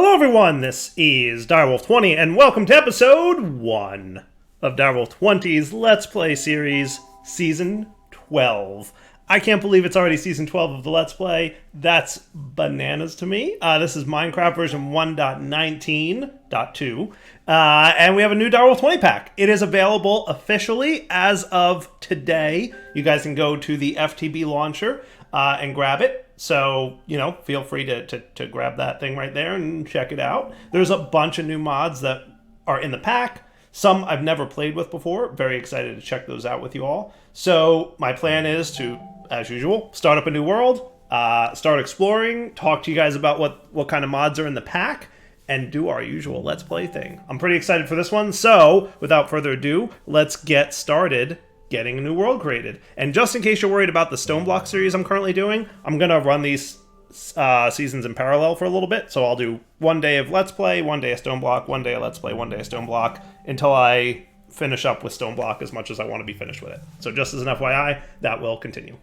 Hello everyone, this is Direwolf20 and welcome to episode 1 of Direwolf20's Let's Play series, Season 12. I can't believe it's already Season 12 of the Let's Play. That's bananas to me. This is Minecraft version 1.19.2, and we have a new Direwolf20 pack. It is available officially as of today. You guys can go to the FTB launcher and grab it. So, feel free to grab that thing right there and check it out. There's a bunch of new mods that are in the pack. Some I've never played with before. Very excited to check those out with you all. So my plan is to, as usual, start up a new world, start exploring, talk to you guys about what kind of mods are in the pack, and do our usual Let's Play thing. I'm pretty excited for this one, so without further ado, let's get started getting a new world created. And just in case you're worried about the Stone Block series I'm currently doing, I'm going to run these seasons in parallel for a little bit. So I'll do one day of Let's Play, one day of Stone Block, one day of Let's Play, one day of Stone Block, until I finish up with Stone Block as much as I want to be finished with it. So just as an FYI, that will continue.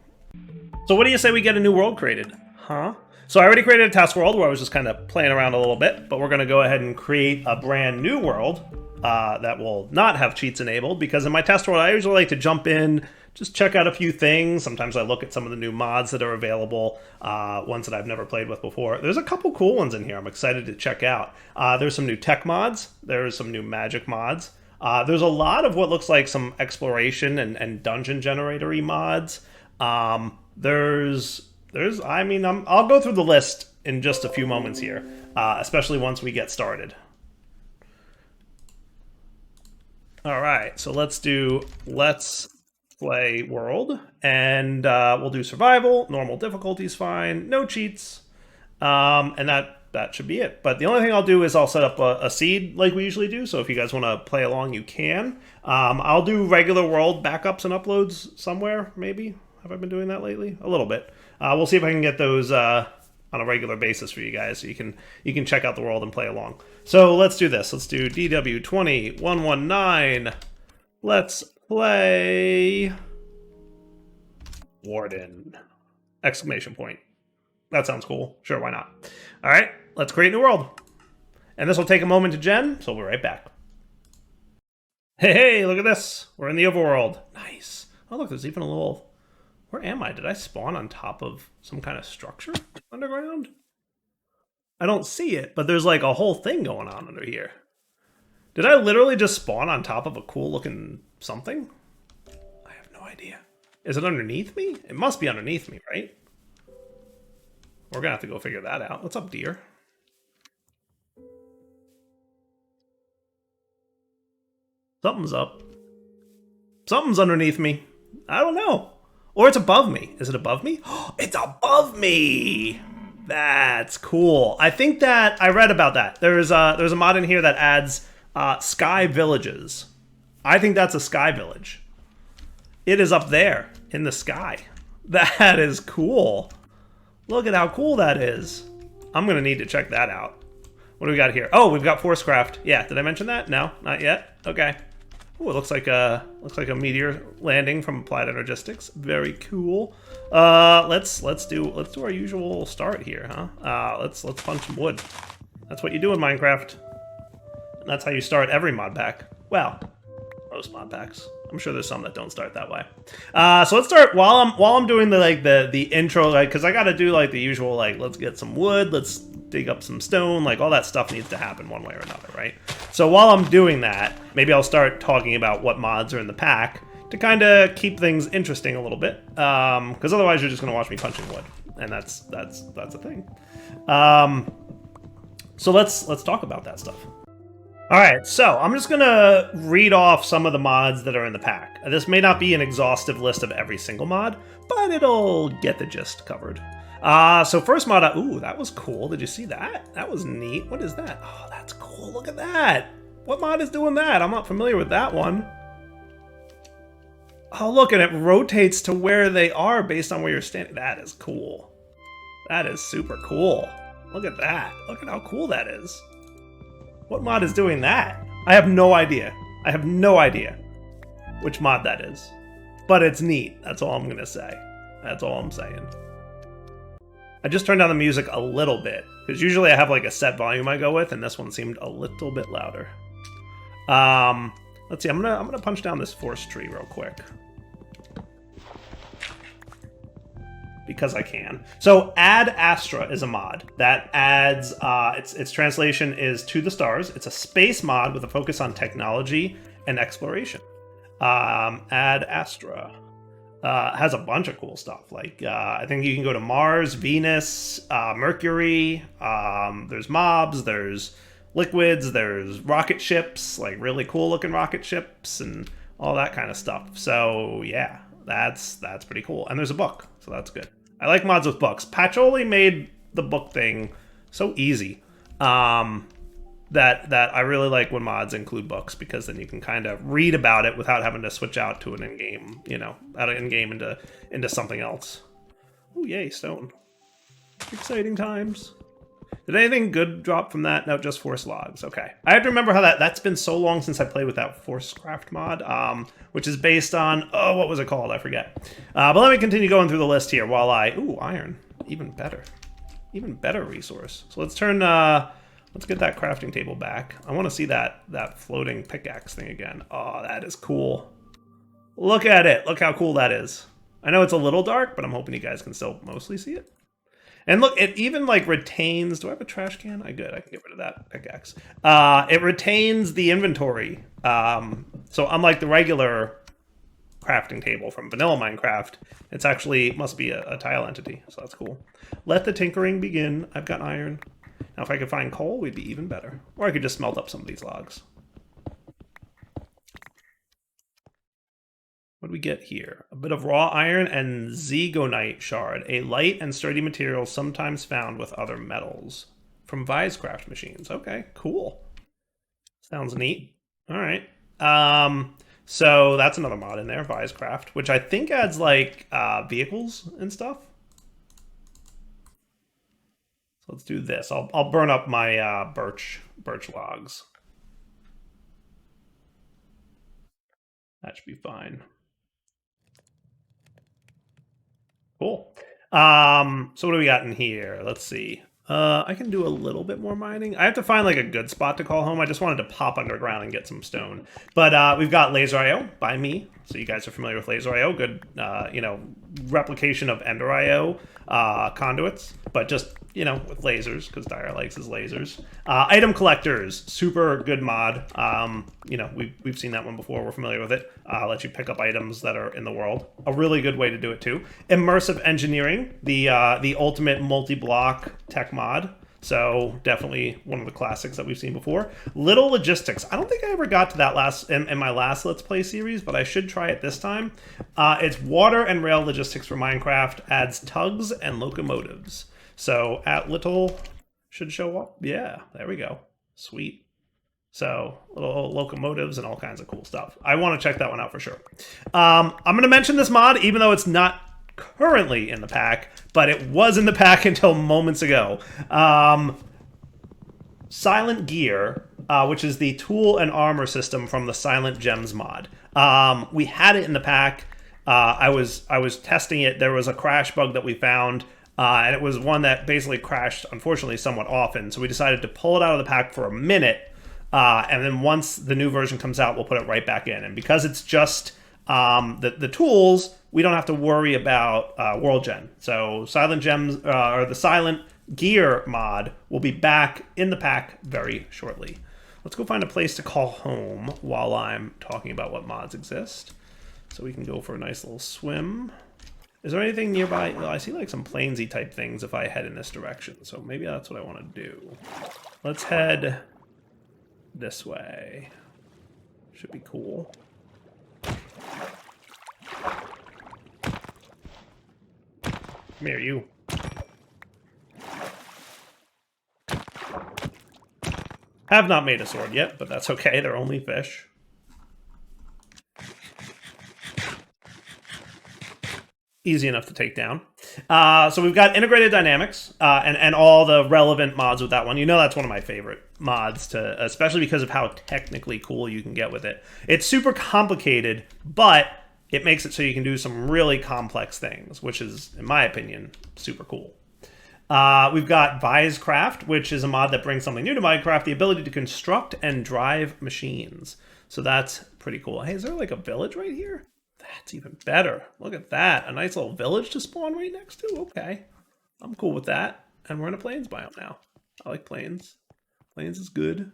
So what do you say we get a new world created? Huh? So I already created a test world where I was just kind of playing around a little bit, but we're going to go ahead and create a brand new world that will not have cheats enabled, because in my test world I usually like to jump in, just check out a few things. Sometimes I look at some of the new mods that are available, ones that I've never played with before. There's a couple cool ones in here I'm excited to check out. There's some new tech mods, there's some new magic mods, there's a lot of what looks like some exploration and dungeon generator-y mods. I'll go through the list in just a few moments here, especially once we get started. Alright, so let's do Let's Play World, and we'll do Survival, normal difficulty's fine, no cheats, and that should be it. But the only thing I'll do is I'll set up a seed like we usually do, so if you guys want to play along, you can. I'll do regular world backups and uploads somewhere, maybe. Have I been doing that lately? A little bit. We'll see if I can get those on a regular basis for you guys, so you can check out the world and play along. So let's do this. Let's do DW20119. Let's play Warden! Exclamation point. That sounds cool. Sure, why not? All right, let's create a new world. And this will take a moment to gen, so we'll be right back. Hey, look at this. We're in the overworld. Nice. Oh, look, there's even a little... Where am I? Did I spawn on top of some kind of structure underground? I don't see it, but there's like a whole thing going on under here. Did I literally just spawn on top of a cool looking something? I have no idea. Is it underneath me? It must be underneath me, right? We're gonna have to go figure that out. What's up, deer? Something's up. Something's underneath me. I don't know. Or it's above me. Is it above me? It's above me! That's cool. I think that I read about that. There's a mod in here that adds sky villages. I think that's a sky village. It is up there in the sky. That is cool. Look at how cool that is. I'm gonna need to check that out. What do we got here? Oh, we've got Forcecraft. Yeah, did I mention that? No, not yet. Okay. Oh, it looks like a meteor landing from Applied Energistics. Very cool. Let's do our usual start here, huh? Let's punch some wood. That's what you do in Minecraft. And that's how you start every mod pack. Well, most mod packs. I'm sure there's some that don't start that way. So let's start while I'm doing the intro, like, because I got to do like the usual, like, let's get some wood, let's dig up some stone, like all that stuff needs to happen one way or another, right? So while I'm doing that, maybe I'll start talking about what mods are in the pack to kind of keep things interesting a little bit, because otherwise you're just gonna watch me punching wood, and that's a thing. So let's talk about that stuff. All right, so I'm just gonna read off some of the mods that are in the pack. This may not be an exhaustive list of every single mod, but it'll get the gist covered. So first mod, ooh, that was cool. Did you see that? That was neat. What is that? Oh, that's cool. Look at that. What mod is doing that? I'm not familiar with that one. Oh, look, and it rotates to where they are based on where you're standing. That is cool. That is super cool. Look at that. Look at how cool that is. What mod is doing that? I have no idea. I have no idea which mod that is. But it's neat. That's all I'm going to say. That's all I'm saying. I just turned down the music a little bit Because usually I have like a set volume I go with, and this one seemed a little bit louder. Let's see, I'm gonna punch down this forest tree real quick. Because I can. So Ad Astra is a mod that adds, its translation is To the Stars. It's a space mod with a focus on technology and exploration. Ad Astra has a bunch of cool stuff. Like, I think you can go to Mars, Venus, Mercury. There's mobs, there's liquids, there's rocket ships, like really cool looking rocket ships and all that kind of stuff. So yeah, that's pretty cool. And there's a book, so that's good. I like mods with books. Patcholi made the book thing so easy that I really like when mods include books, because then you can kind of read about it without having to switch out to an in-game, out of in-game into something else. Oh yay, stone. Exciting times. Did anything good drop from that? No, just force logs. Okay. I have to remember how that's been so long since I played with that force craft mod, which is based on, what was it called? I forget. But let me continue going through the list here while ooh, iron. Even better. Even better resource. So let's let's get that crafting table back. I want to see that floating pickaxe thing again. Oh, that is cool. Look at it. Look how cool that is. I know it's a little dark, but I'm hoping you guys can still mostly see it. And look, it even like retains, do I have a trash can? Good, I can get rid of that pickaxe. It retains the inventory. So unlike the regular crafting table from vanilla Minecraft, it's actually, must be a tile entity, so that's cool. Let the tinkering begin. I've got iron. Now if I could find coal, we'd be even better. Or I could just smelt up some of these logs. What do we get here? A bit of raw iron and zegonite shard, a light and sturdy material sometimes found with other metals. From Visecraft machines. Okay, cool. Sounds neat. All right. So that's another mod in there, Visecraft, which I think adds like vehicles and stuff. So let's do this. I'll burn up my birch logs. That should be fine. Cool. So what do we got in here? Let's see. I can do a little bit more mining. I have to find like a good spot to call home. I just wanted to pop underground and get some stone. But we've got Laser.io by me. So you guys are familiar with Laser.io. Good, replication of Ender.io conduits. But just, with lasers, because Dyer likes his lasers. Item collectors, super good mod. We've seen that one before. We're familiar with it. Lets you pick up items that are in the world. A really good way to do it too. Immersive engineering, the ultimate multi-block tech mod. So definitely one of the classics that we've seen before. Little logistics. I don't think I ever got to that in my last Let's Play series, but I should try it this time. It's water and rail logistics for Minecraft. Adds tugs and locomotives. So at little should show up. Yeah, there we go. Sweet. So little locomotives and all kinds of cool stuff. I want to check that one out for sure. I'm going to mention this mod, even though it's not currently in the pack, but it was in the pack until moments ago. Silent Gear, which is the tool and armor system from the Silent Gems mod. We had it in the pack. I was testing it. There was a crash bug that we found. And it was one that basically crashed, unfortunately, somewhat often. So we decided to pull it out of the pack for a minute. And then once the new version comes out, we'll put it right back in. And because it's just the tools, we don't have to worry about World Gen. So Silent Gems, or the Silent Gear mod, will be back in the pack very shortly. Let's go find a place to call home while I'm talking about what mods exist. So we can go for a nice little swim. Is there anything nearby? Well, I see like some plainsy type things if I head in this direction. So maybe that's what I want to do. Let's head this way. Should be cool. Come here, you. Have not made a sword yet, but that's okay. They're only fish. Easy enough to take down. So we've got integrated dynamics and all the relevant mods with that one. That's one of my favorite mods, especially because of how technically cool you can get with it. It's super complicated, but it makes it so you can do some really complex things, which is, in my opinion, super cool. We've got Visecraft, which is a mod that brings something new to Minecraft, the ability to construct and drive machines. So that's pretty cool. Hey, is there like a village right here? That's even better. Look at that. A nice little village to spawn right next to. Okay. I'm cool with that. And we're in a plains biome now. I like plains. Plains is good.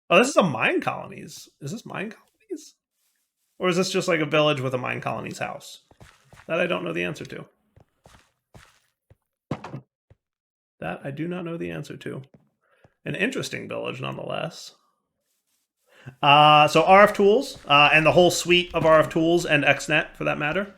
Oh, this is a mine colonies. Is this mine colonies? Or is this just like a village with a mine colonies house? That I don't know the answer to. That I do not know the answer to. An interesting village, nonetheless. So RF tools, and the whole suite of RF tools, and XNet for that matter.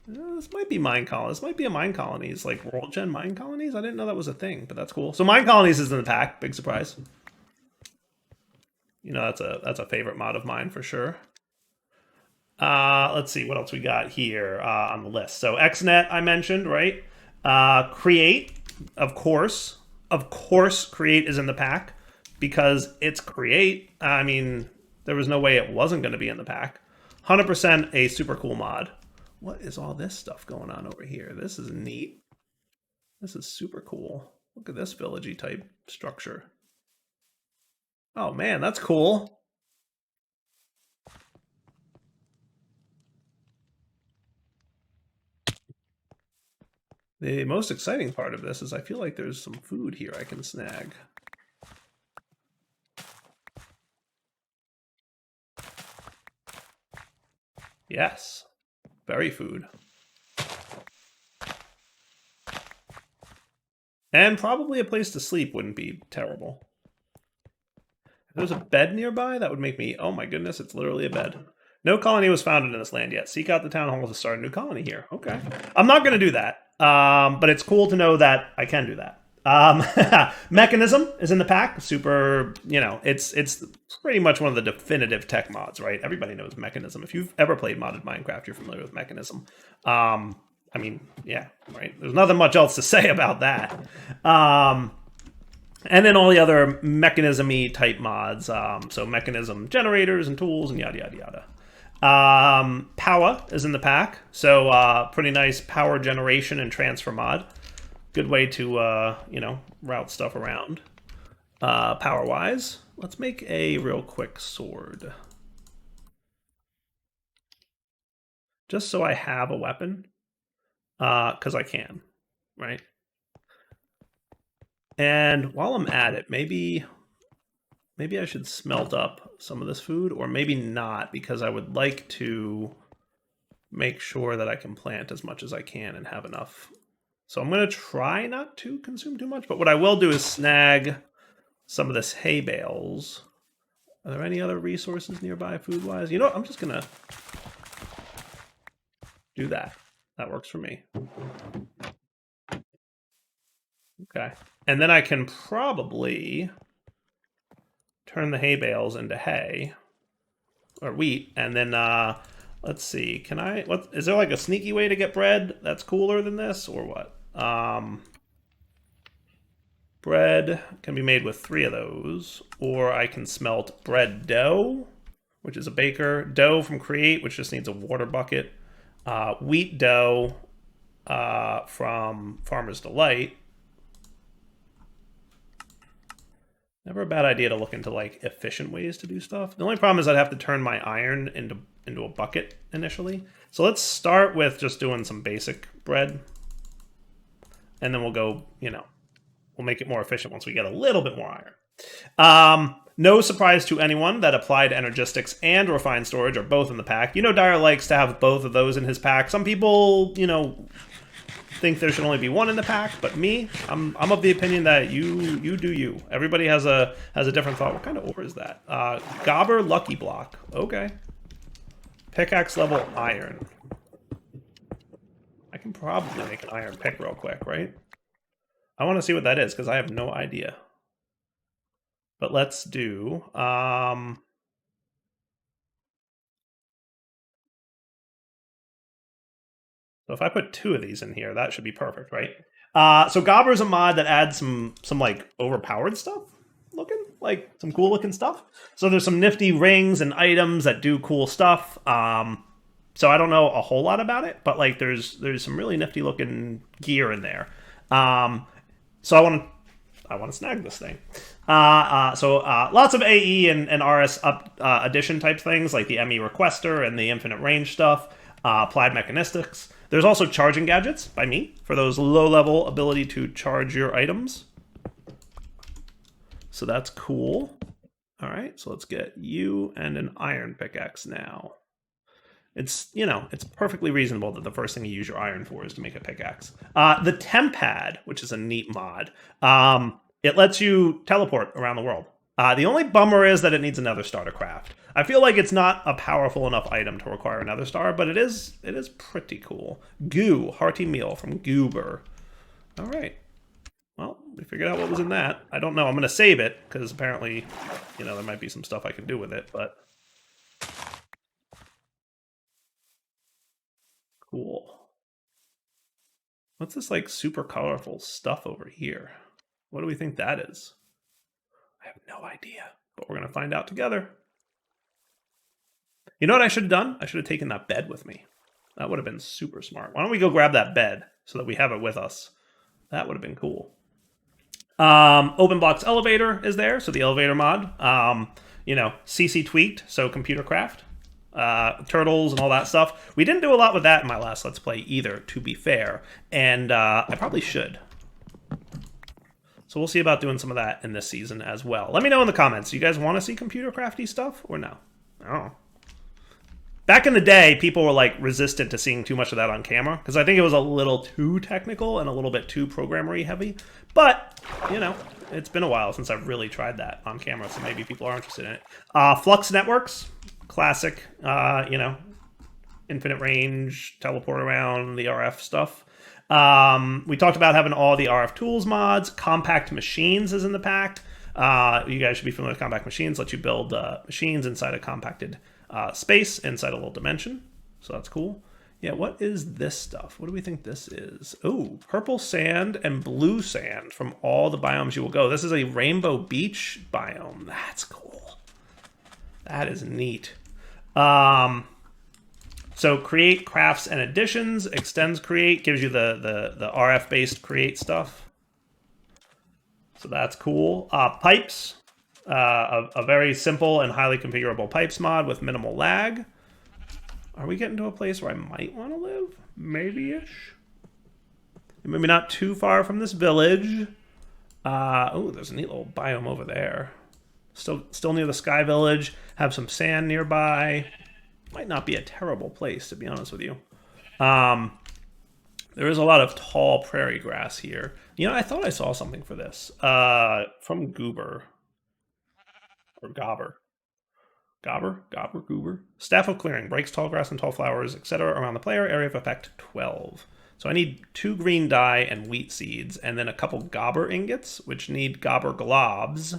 This might be mine colonies. This might be a mine colonies, like World Gen mine colonies. I didn't know that was a thing, but that's cool. So mine colonies is in the pack. Big surprise. You know, that's a favorite mod of mine for sure. Let's see what else we got here on the list. So XNet I mentioned, right? Create, of course. Of course, Create is in the pack because it's Create. I mean, there was no way it wasn't going to be in the pack. 100% a super cool mod. What is all this stuff going on over here? This is neat. This is super cool. Look at this villagey type structure. Oh man, that's cool. The most exciting part of this is I feel like there's some food here I can snag. Yes, berry food. And probably a place to sleep wouldn't be terrible. If there's a bed nearby, that would make me, oh my goodness, it's literally a bed. No colony was founded in this land yet. Seek out the town hall to start a new colony here. Okay. I'm not going to do that, but it's cool to know that I can do that. Mechanism is in the pack. Super, you know, it's pretty much one of the definitive tech mods, right? Everybody knows Mechanism. If you've ever played modded Minecraft, you're familiar with Mechanism. I mean, yeah, right? There's nothing much else to say about that. And then all the other mechanism-y type mods. So mechanism generators and tools and yada, yada, yada. Power is in the pack. So pretty nice power generation and transfer mod. Good way to, you know, route stuff around. Power-wise, let's make a real quick sword. Just so I have a weapon. Because I can, right? And while I'm at it, maybe I should smelt up some of this food, or maybe not, because I would like to make sure that I can plant as much as I can and have enough. So I'm going to try not to consume too much, but what I will do is snag some of this hay bales. Are there any other resources nearby food-wise? You know what? I'm just going to do that. That works for me. Okay. And then I can probably turn the hay bales into hay or wheat. And then, let's see, can I, what, is there like a sneaky way to get bread that's cooler than this or what? Bread can be made with 3 of those, or I can smelt bread dough, which is a baker, dough from Create, which just needs a water bucket, wheat dough from Farmer's Delight. Never a bad idea to look into like efficient ways to do stuff. The only problem is I'd have to turn my iron into a bucket initially. So let's start with just doing some basic bread. And then we'll go, you know, we'll make it more efficient once we get a little bit more iron. No surprise to anyone that Applied Energistics and Refined Storage are both in the pack. You know, Dyer likes to have both of those in his pack. Some people, you know, think there should only be one in the pack, but me, I'm of the opinion that you do you. Everybody has a different thought. What kind of ore is that? Gobber Lucky Block. Okay. Pickaxe level iron. I can probably make an iron pick real quick, right? I want to see what that is because I have no idea. But let's do so if I put 2 of these in here, that should be perfect, right? So Gobber is a mod that adds some like overpowered stuff looking. like some cool looking stuff. So there's some nifty rings and items that do cool stuff. So I don't know a whole lot about it, but like there's some really nifty looking gear in there. So I want to snag this thing. So lots of AE and RS addition type things like the ME Requester and the Infinite Range stuff. Applied Mechanistics. There's also charging gadgets by me for those low-level ability to charge your items. So that's cool. All right, so let's get you and an iron pickaxe now. It's, you know, it's perfectly reasonable that the first thing you use your iron for is to make a pickaxe. The Tempad, which is a neat mod, it lets you teleport around the world. The only bummer is that it needs another star to craft. I feel like it's not a powerful enough item to require another star, but it is pretty cool. Goo, hearty meal from Goober. All right. Well, we figured out what was in that. I don't know. I'm going to save it because apparently, you know, there might be some stuff I can do with it, but cool. What's this like super colorful stuff over here? What do we think that is? I have no idea, but we're going to find out together. You know what I should have done? I should have taken that bed with me. That would have been super smart. Why don't we go grab that bed so that we have it with us? That would have been cool. Open Blocks Elevator is there, so the elevator mod. You know, CC tweaked, so computer craft. Turtles and all that stuff. We didn't do a lot with that in my last Let's Play either, to be fair. And I probably should. So we'll see about doing some of that in this season as well. Let me know in the comments. Do you guys want to see computer crafty stuff or no? I don't know. Back in the day, people were like resistant to seeing too much of that on camera because I think it was a little too technical and a little bit too programmery heavy. But, you know, it's been a while since I've really tried that on camera, so maybe people are interested in it. Flux Networks, classic, you know, infinite range, teleport around, the RF stuff. We talked about having all the RF tools mods. Compact Machines is in the pack. You guys should be familiar with Compact Machines. Let you build machines inside a compacted space inside a little dimension. So that's cool. Yeah, what is this stuff? What do we think this is? Oh, purple sand and blue sand from all the biomes you will go. This is a Rainbow Beach biome. That's cool. That is neat. So create, crafts, and additions. Extends create, gives you the RF-based create stuff. So that's cool. Pipes. A very simple and highly configurable pipes mod with minimal lag. Are we getting to a place where I might want to live? Maybe-ish. Maybe not too far from this village. Oh, there's a neat little biome over there. Still near the Sky Village. Have some sand nearby. Might not be a terrible place, to be honest with you. There is a lot of tall prairie grass here. You know, I thought I saw something for this. From Goober. Or Gobber. Goober. Staff of Clearing. Breaks tall grass and tall flowers, etc. around the player. Area of effect 12. So I need 2 green dye and wheat seeds, and then a couple Gobber ingots, which need Gobber globs.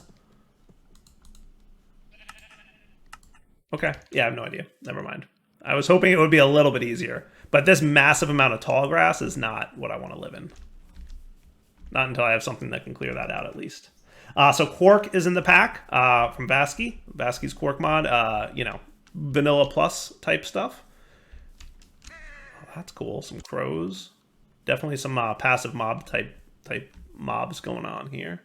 Okay. Yeah, I have no idea. Never mind. I was hoping it would be a little bit easier. But this massive amount of tall grass is not what I want to live in. Not until I have something that can clear that out, at least. So Quark is in the pack from Vasky. Vasky's Quark mod, you know, vanilla plus type stuff. Oh, that's cool. Some crows. Definitely some passive mob type mobs going on here.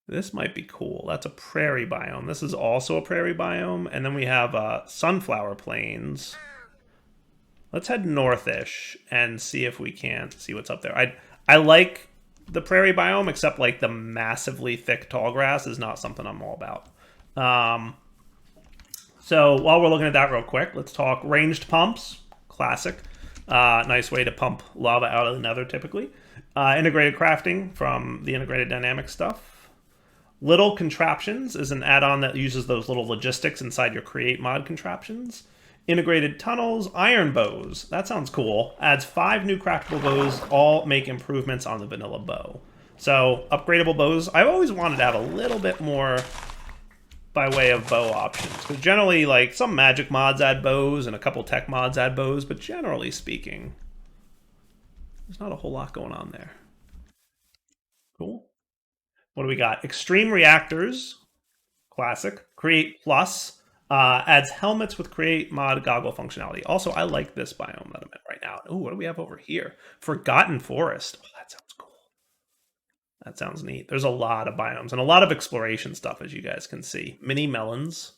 This might be cool. That's a prairie biome. This is also a prairie biome. And then we have sunflower plains. Let's head northish and see if we can see what's up there. I like the prairie biome, except like the massively thick tall grass is not something I'm all about. So while we're looking at that real quick, let's talk ranged pumps. Classic. Nice way to pump lava out of the nether typically. Integrated crafting from the integrated dynamic stuff. Little Contraptions is an add-on that uses those little logistics inside your create mod contraptions. Integrated tunnels, iron bows. That sounds cool. Adds 5 new craftable bows, all make improvements on the vanilla bow. So, upgradable bows. I've always wanted to have a little bit more by way of bow options. Because generally, like, some magic mods add bows and a couple tech mods add bows, but generally speaking, there's not a whole lot going on there. Cool. What do we got? Extreme Reactors, classic. Create Plus adds helmets with Create mod goggle functionality. Also, I like this biome that I'm in right now. Oh, what do we have over here? Forgotten Forest. Oh, that sounds cool. That sounds neat. There's a lot of biomes and a lot of exploration stuff, as you guys can see. Mini melons.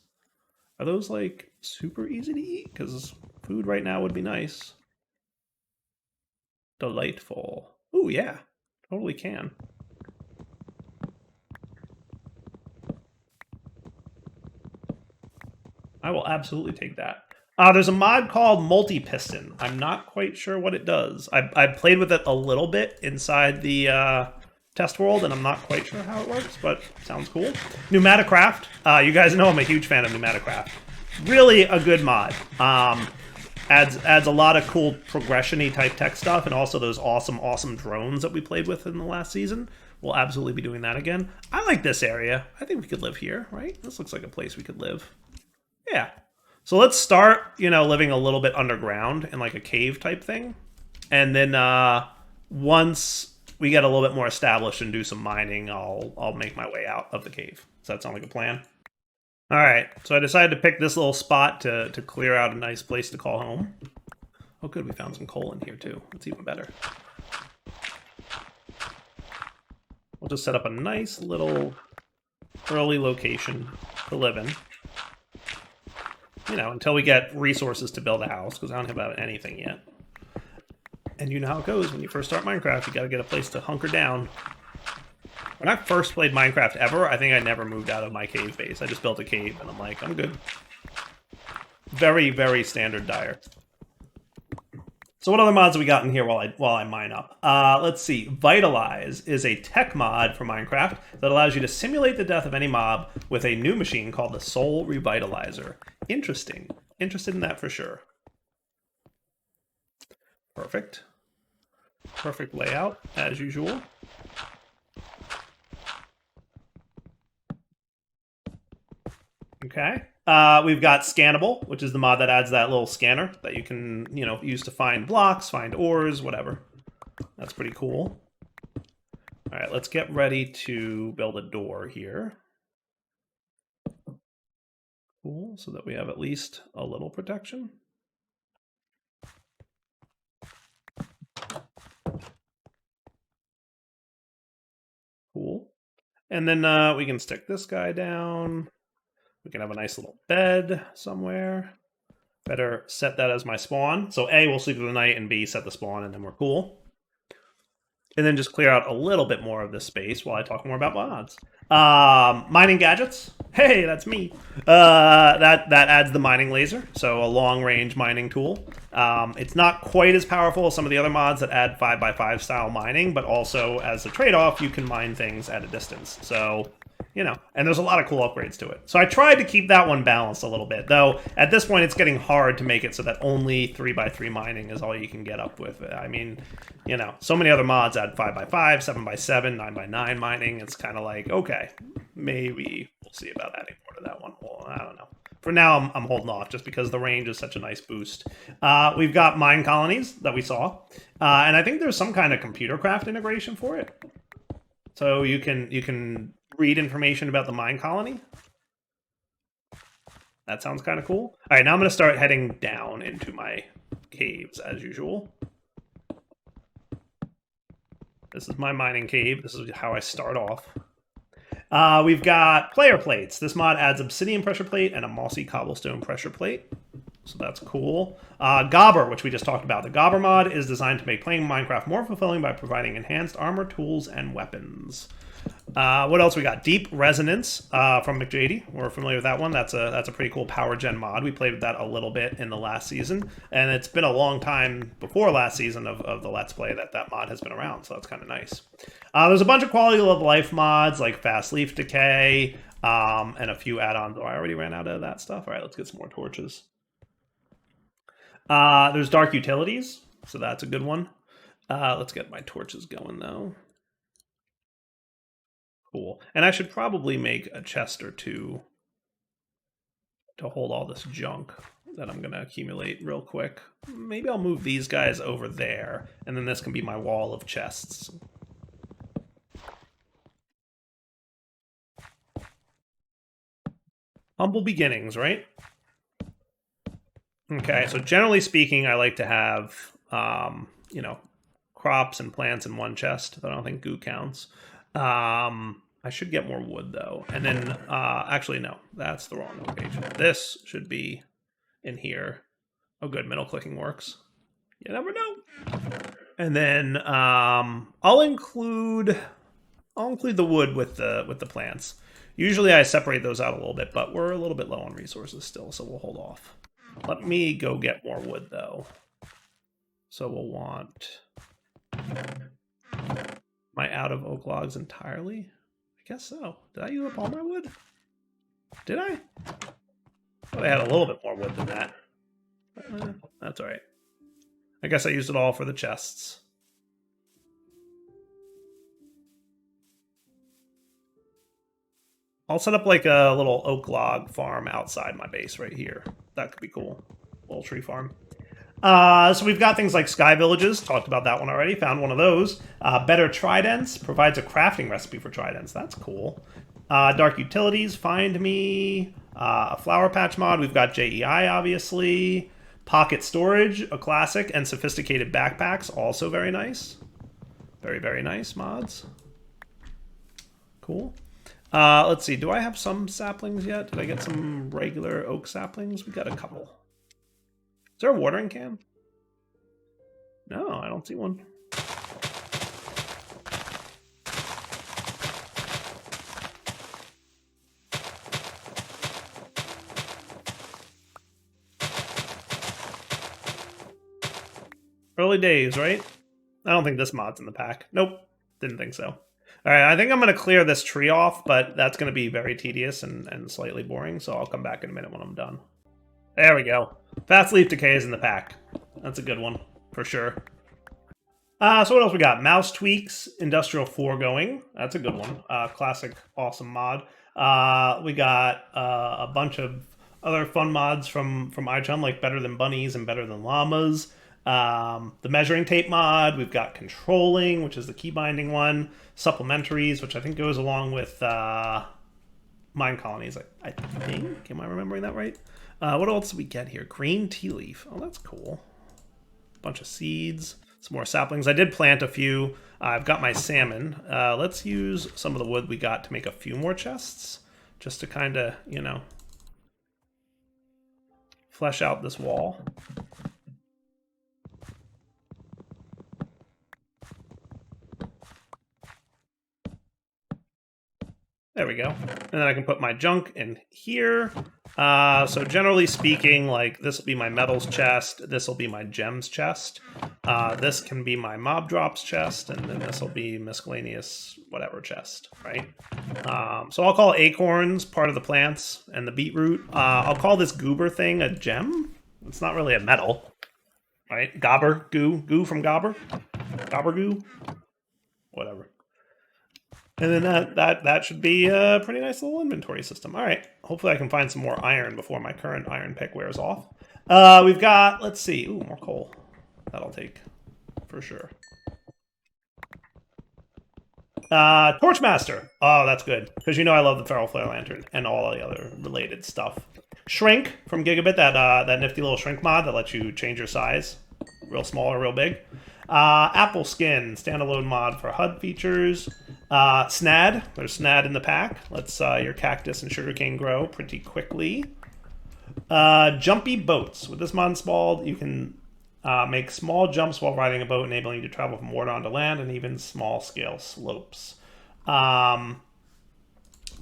Are those like super easy to eat? Because food right now would be nice. Delightful. Oh, yeah. Totally can. I will absolutely take that. There's a mod called Multi-Piston. I'm not quite sure what it does. I played with it a little bit inside the test world, and I'm not quite sure how it works, but sounds cool. Pneumaticraft. You guys know I'm a huge fan of Pneumaticraft. Really a good mod. Adds a lot of cool progression-y type tech stuff, and also those awesome drones that we played with in the last season. We'll absolutely be doing that again. I like this area. I think we could live here, right? This looks like a place we could live. Yeah. So let's start, living a little bit underground in like a cave type thing. And then once we get a little bit more established and do some mining, I'll make my way out of the cave. Does that sound like a plan? All right. So I decided to pick this little spot to clear out a nice place to call home. Oh, good. We found some coal in here too. That's even better. We'll just set up a nice little early location to live in. Until we get resources to build a house, because I don't have anything yet. And you know how it goes when you first start Minecraft. You got to get a place to hunker down. When I first played Minecraft ever, I think I never moved out of my cave base. I just built a cave, and I'm like, I'm good. Very, very standard dire. So what other mods have we got in here while I mine up? Let's see. Vitalize is a tech mod for Minecraft that allows you to simulate the death of any mob with a new machine called the Soul Revitalizer. Interesting. Interested in that for sure. Perfect. Perfect layout, as usual. Okay. We've got Scannable, which is the mod that adds that little scanner that you can, use to find blocks, find ores, whatever. That's pretty cool. All right, let's get ready to build a door here. Cool, so that we have at least a little protection. Cool. And then we can stick this guy down. We can have a nice little bed somewhere. Better set that as my spawn. So A, we'll sleep through the night, and B, set the spawn, and then we're cool. And then just clear out a little bit more of this space while I talk more about mods. Mining gadgets. Hey, that's me. That adds the mining laser, so a long-range mining tool. It's not quite as powerful as some of the other mods that add 5x5 style mining, but also as a trade-off, you can mine things at a distance. So, and there's a lot of cool upgrades to it. So I tried to keep that one balanced a little bit, though at this point it's getting hard to make it so that only 3x3 mining is all you can get up with. I mean, so many other mods add 5x5, 7x7, 9x9 mining. It's kind of like, okay, maybe we'll see about adding more to that one. Well, I don't know. For now, I'm holding off just because the range is such a nice boost. We've got mine colonies that we saw, and I think there's some kind of computer craft integration for it. So you can read information about the mine colony. That sounds kind of cool. All right, now I'm going to start heading down into my caves as usual. This is my mining cave. This is how I start off. We've got player plates. This mod adds obsidian pressure plate and a mossy cobblestone pressure plate. So that's cool. Gobber, which we just talked about. The Gobber mod is designed to make playing Minecraft more fulfilling by providing enhanced armor, tools, and weapons. What else we got? Deep Resonance from McJady. We're familiar with that one. That's a pretty cool power gen mod. We played with that a little bit in the last season, and it's been a long time before last season of the Let's Play that mod has been around, so that's kind of nice. There's a bunch of quality of life mods like Fast Leaf Decay and a few add-ons. Oh, I already ran out of that stuff. All right, let's get some more torches. There's Dark Utilities, so that's a good one. Let's get my torches going, though. Cool. And I should probably make a chest or two to hold all this junk that I'm going to accumulate real quick. Maybe I'll move these guys over there, and then this can be my wall of chests. Humble beginnings, right? Okay, so generally speaking, I like to have, you know, crops and plants in one chest. I don't think goo counts. I should get more wood, though. And then, actually, no, that's the wrong page. This should be in here. Oh, good, middle clicking works. You never know. And then I'll include the wood with the plants. Usually I separate those out a little bit, but we're a little bit low on resources still, so we'll hold off. Let me go get more wood, though. So we'll want... Am I out of oak logs entirely? I guess so. Did I use up all my wood? Did I? Thought I had a little bit more wood than that. That's alright. I guess I used it all for the chests. I'll set up like a little oak log farm outside my base right here. That could be cool. Little tree farm. So we've got things like sky villages. Talked about that one already. Found one of those. Better tridents. Provides a crafting recipe for tridents. That's cool. Dark utilities. Find me. A flower patch mod. We've got JEI, obviously. Pocket storage, a classic. And sophisticated backpacks. Also very nice. Very, very nice mods. Cool. Let's see. Do I have some saplings yet? Did I get some regular oak saplings? We got a couple. Is there a watering can? No, I don't see one. Early days, right? I don't think this mod's in the pack. Nope. Didn't think so. Alright, I think I'm going to clear this tree off, but that's going to be very tedious and slightly boring, so I'll come back in a minute when I'm done. There we go. Fast leaf decay is in the pack. That's a good one, for sure. So what else we got? Mouse tweaks, industrial foregoing. That's a good one. Classic, awesome mod. We got a bunch of other fun mods from iChum, like Better Than Bunnies and Better Than Llamas. The measuring tape mod. We've got controlling, which is the key binding one. Supplementaries, which I think goes along with mine colonies. I think. Am I remembering that right? What else do we get here? Green tea leaf. Oh, that's cool. A bunch of seeds. Some more saplings. I did plant a few. I've got my salmon. Let's use some of the wood we got to make a few more chests. Just to kind of, you know, flesh out this wall. There we go. And then I can put my junk in here. So generally speaking, like this will be my metals chest. This will be my gems chest. This can be my mob drops chest. And then this will be miscellaneous whatever chest, right? So I'll call acorns part of the plants and the beetroot. I'll call this goober thing a gem. It's not really a metal, right? Gobber, goo from gobber. Gobber goo, whatever. And then that should be a pretty nice little inventory system. All right. Hopefully I can find some more iron before my current iron pick wears off. We've got, let's see. Ooh, more coal. That'll take for sure. Torchmaster. Oh, that's good. Because you know I love the Feral Flare Lantern and all the other related stuff. Shrink from Gigabit, that nifty little shrink mod that lets you change your size. Real small or real big. Apple Skin, standalone mod for HUD features. Snad, there's Snad in the pack. Lets your cactus and sugarcane grow pretty quickly. Jumpy Boats. With this mod installed, you can make small jumps while riding a boat, enabling you to travel from water onto land and even small-scale slopes.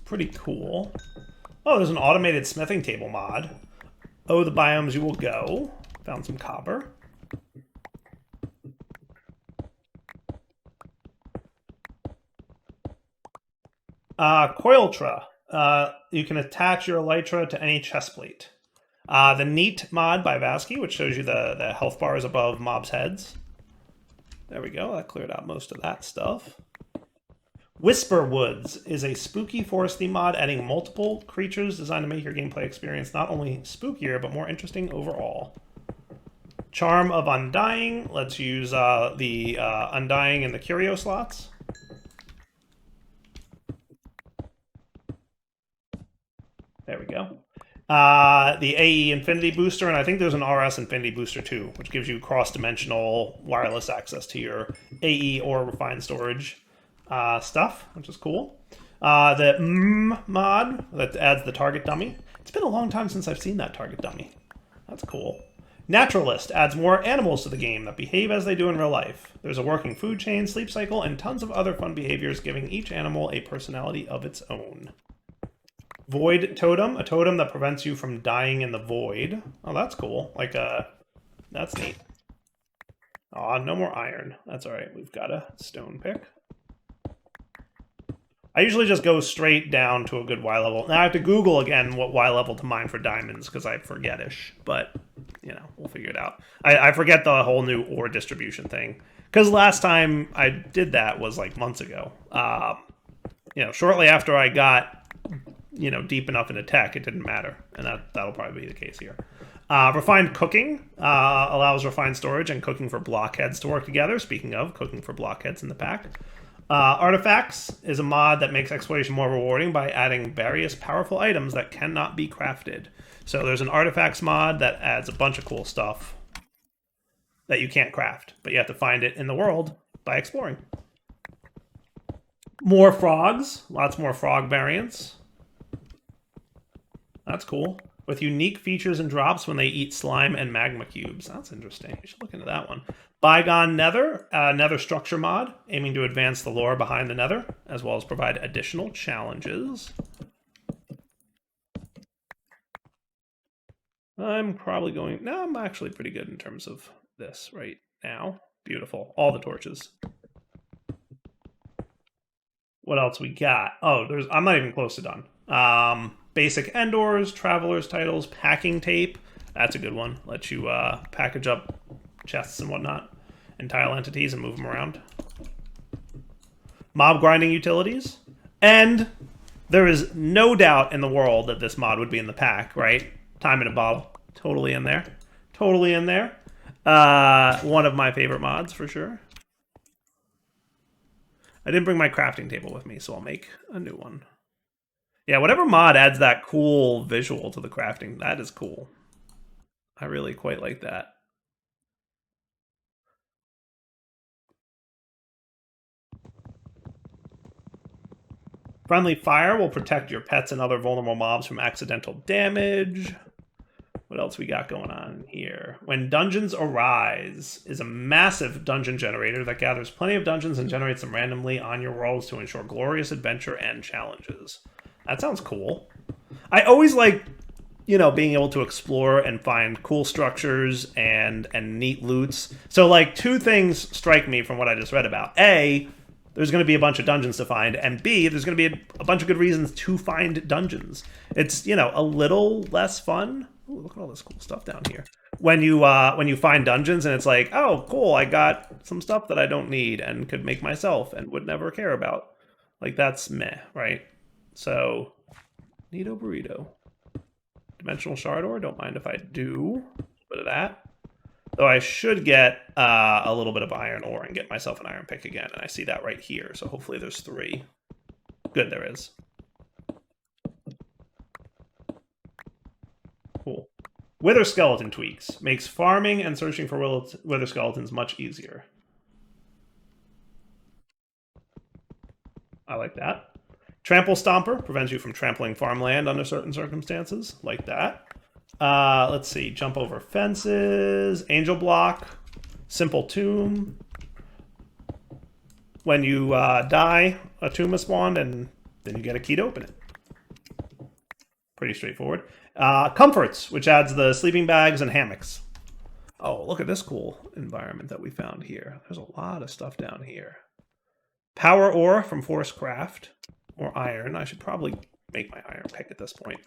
Pretty cool. Oh, there's an automated smithing table mod. Oh, the biomes you will go. Found some copper. Coiltra. You can attach your elytra to any chest plate. The Neat mod by Vasky, which shows you the health bars above mobs' heads. There we go. That cleared out most of that stuff. Whisper Woods is a spooky foresty mod adding multiple creatures designed to make your gameplay experience not only spookier, but more interesting overall. Charm of Undying lets you use the Undying in the curio slots. There we go. The AE Infinity Booster, and I think there's an RS Infinity Booster too, which gives you cross-dimensional wireless access to your AE or refined storage stuff, which is cool. The mod that adds the target dummy. It's been a long time since I've seen that target dummy. That's cool. Naturalist adds more animals to the game that behave as they do in real life. There's a working food chain, sleep cycle, and tons of other fun behaviors, giving each animal a personality of its own. Void Totem, a totem that prevents you from dying in the void. Oh, that's cool. That's neat. Aw, no more iron. That's alright, we've got a stone pick. I usually just go straight down to a good Y level. Now I have to Google again what Y level to mine for diamonds, because I forget-ish. But, you know, we'll figure it out. I forget the whole new ore distribution thing. Because last time I did that was like months ago. Shortly after I got deep enough into tech, it didn't matter. And that'll probably be the case here. Refined cooking allows refined storage and cooking for blockheads to work together. Speaking of cooking for blockheads in the pack. Artifacts is a mod that makes exploration more rewarding by adding various powerful items that cannot be crafted. So there's an artifacts mod that adds a bunch of cool stuff that you can't craft, but you have to find it in the world by exploring. More frogs, lots more frog variants. That's cool. With unique features and drops when they eat slime and magma cubes. That's interesting. You should look into that one. Bygone Nether, Nether structure mod, aiming to advance the lore behind the Nether, as well as provide additional challenges. I'm actually pretty good in terms of this right now. Beautiful. All the torches. What else we got? Oh, I'm not even close to done. Basic Endors, Traveler's Titles, Packing Tape. That's a good one. Let you package up chests and whatnot and tile entities and move them around. Mob grinding utilities. And there is no doubt in the world that this mod would be in the pack, right? Time in a bottle. Totally in there. Totally in there. One of my favorite mods for sure. I didn't bring my crafting table with me, so I'll make a new one. Yeah, whatever mod adds that cool visual to the crafting, that is cool. I really quite like that. Friendly fire will protect your pets and other vulnerable mobs from accidental damage. What else we got going on here? When Dungeons Arise is a massive dungeon generator that gathers plenty of dungeons and generates them randomly on your worlds to ensure glorious adventure and challenges. That sounds cool. I always like, being able to explore and find cool structures and neat loots. So, two things strike me from what I just read about. A, there's going to be a bunch of dungeons to find, and B, there's going to be a bunch of good reasons to find dungeons. It's, a little less fun. Ooh, look at all this cool stuff down here. When you find dungeons and it's like, oh, cool, I got some stuff that I don't need and could make myself and would never care about. That's meh, right? So, neato burrito. Dimensional shard ore, don't mind if I do. Bit of that. Though I should get a little bit of iron ore and get myself an iron pick again, and I see that right here, so hopefully there's 3. Good, there is. Cool. Wither skeleton tweaks. Makes farming and searching for wither skeletons much easier. I like that. Trample Stomper prevents you from trampling farmland under certain circumstances. Like that. Let's see. Jump over fences. Angel Block. Simple Tomb. When you die, a tomb is spawned, and then you get a key to open it. Pretty straightforward. Comforts, which adds the sleeping bags and hammocks. Oh, look at this cool environment that we found here. There's a lot of stuff down here. Power ore from Forest Craft. Or iron. I should probably make my iron pick at this point.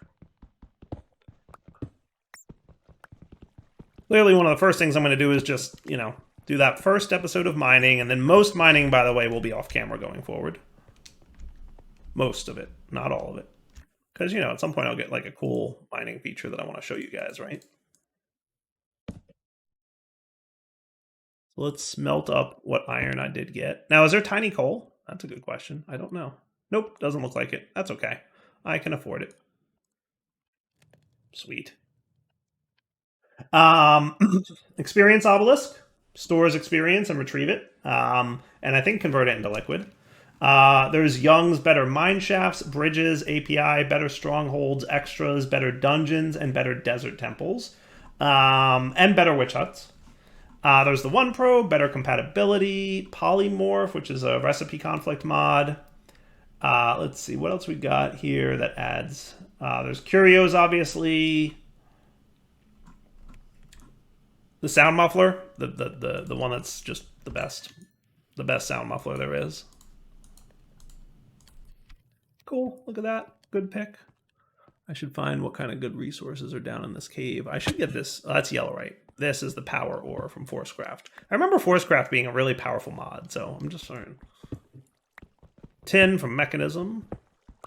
Clearly, one of the first things I'm going to do is just, do that first episode of mining. And then most mining, by the way, will be off camera going forward. Most of it. Not all of it. Because, at some point I'll get a cool mining feature that I want to show you guys, right? So let's smelt up what iron I did get. Now, is there tiny coal? That's a good question. I don't know. Nope, doesn't look like it. That's okay. I can afford it. Sweet. Experience obelisk. Stores experience and retrieve it. And I think convert it into liquid. There's Young's better mine shafts, bridges, API, better strongholds, extras, better dungeons, and better desert temples. And better witch huts. There's the One Pro, better compatibility, polymorph, which is a recipe conflict mod. Let's see, what else we got here that adds? There's curios, obviously. The sound muffler, the one that's just the best sound muffler there is. Cool, look at that, good pick. I should find what kind of good resources are down in this cave. I should get this. Oh, that's yellow, right? This is the power ore from Forcecraft. I remember Forcecraft being a really powerful mod, so I'm just saying. Tin from Mechanism.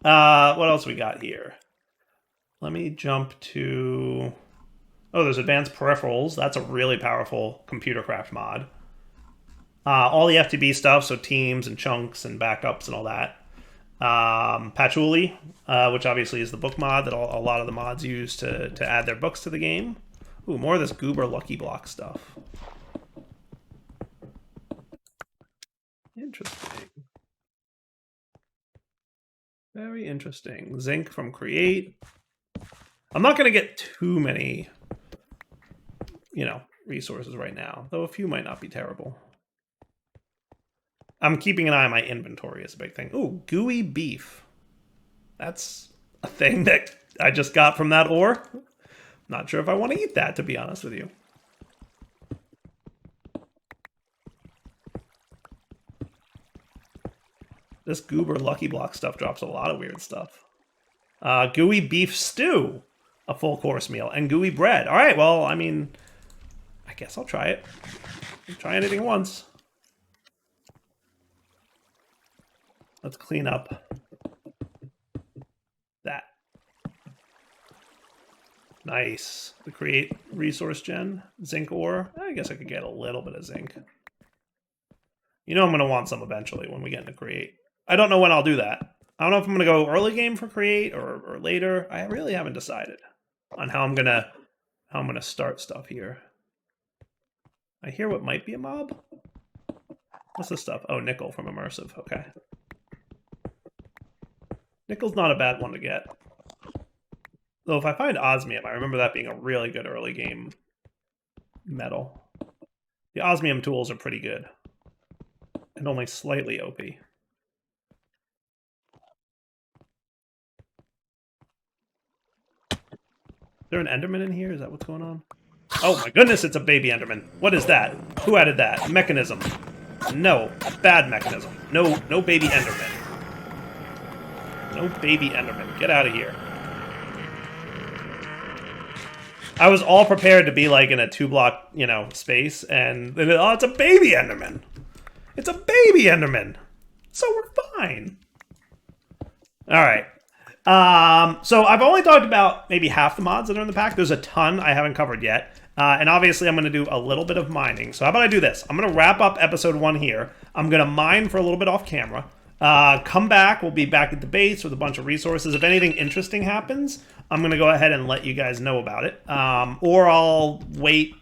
What else we got here? Let me jump to... Oh, there's Advanced Peripherals. That's a really powerful computer craft mod. All the FTB stuff, so teams and chunks and backups and all that. Patchouli, which obviously is the book mod that a lot of the mods use to add their books to the game. Ooh, more of this Goober Lucky Block stuff. Interesting. Very interesting. Zinc from Create. I'm not going to get too many, resources right now, though a few might not be terrible. I'm keeping an eye on my inventory is a big thing. Ooh, gooey beef. That's a thing that I just got from that ore. Not sure if I want to eat that, to be honest with you. This Goober Lucky Block stuff drops a lot of weird stuff. Gooey beef stew, a full course meal, and gooey bread. All right, well, I mean, I guess I'll try it. I'll try anything once. Let's clean up that. Nice. The create resource gen. Zinc ore. I guess I could get a little bit of zinc. I'm going to want some eventually when we get into create. I don't know when I'll do that. I don't know if I'm going to go early game for create or later. I really haven't decided on how I'm going to start stuff here. I hear what might be a mob. What's this stuff? Oh, nickel from immersive. Okay. Nickel's not a bad one to get. Though if I find osmium, I remember that being a really good early game metal. The osmium tools are pretty good. And only slightly OP. Is there an Enderman in here? Is that what's going on? Oh my goodness, it's a baby Enderman. What is that? Who added that? Mechanism. No. Bad mechanism. No baby Enderman. No baby Enderman. Get out of here. I was all prepared to be like in a 2-block, space, and then, oh, it's a baby Enderman. It's a baby Enderman. So we're fine. All right. So I've only talked about maybe half the mods that are in the pack. There's a ton I haven't covered yet. And obviously I'm going to do a little bit of mining. So how about I do this? I'm going to wrap up episode 1 here. I'm going to mine for a little bit off camera. Come back. We'll be back at the base with a bunch of resources. If anything interesting happens, I'm going to go ahead and let you guys know about it. Or I'll wait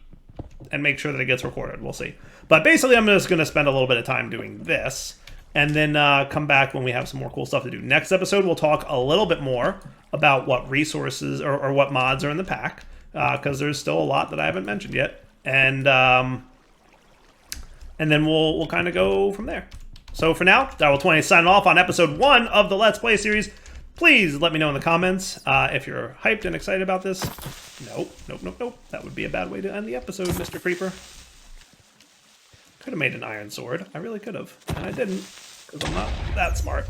and make sure that it gets recorded. We'll see. But basically, I'm just going to spend a little bit of time doing this. And then come back when we have some more cool stuff to do. Next episode, we'll talk a little bit more about what resources or what mods are in the pack. Because there's still a lot that I haven't mentioned yet. And then we'll kind of go from there. So for now, Darryl20 signing off on episode 1 of the Let's Play series. Please let me know in the comments if you're hyped and excited about this. Nope. That would be a bad way to end the episode, Mr. Creeper. Could have made an iron sword. I really could have. And I didn't, because I'm not that smart.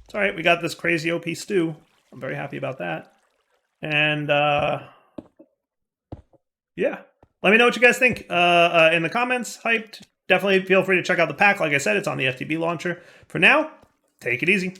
It's alright, we got this crazy OP stew. I'm very happy about that. And, yeah. Let me know what you guys think in the comments. Hyped. Definitely feel free to check out the pack. Like I said, it's on the FTB launcher. For now, take it easy.